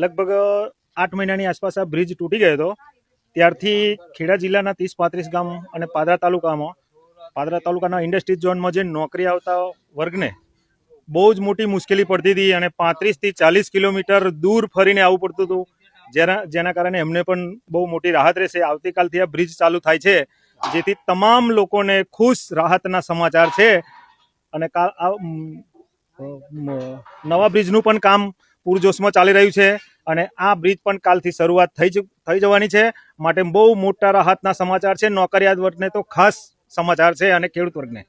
લગભગ 8 મહિનાની આસપાસ આ બ્રિજ તૂટી ગયો હતો. ત્યારથી ખેડા જિલ્લાના 30-35 ગામ અને પાદરા તાલુકાના ઇન્ડસ્ટ્રીઝ ઝોનમાં જે નોકરી આવતા વર્ગને બહુ જ મોટી મુશ્કેલી પડતી હતી અને 35થી 40 કિલોમીટર દૂર ફરીને આવવું પડતું હતું, જેના કારણે એમને પણ બહુ મોટી રાહત રહેશે. આવતીકાલથી આ બ્રિજ ચાલુ થાય છે, જેથી તમામ લોકોને ખુશ રાહતના સમાચાર છે. અને નવા બ્રિજનું પણ કામ પૂરજોશમાં ચાલી રહ્યું છે અને આ બ્રિજ પણ કાલથી શરૂઆત થઈ જવાની છે. માટે બહુ મોટા રાહતના સમાચાર છે. નોકરિયાત વર્ગને તો ખાસ સમાચાર છે અને ખેડૂત વર્ગને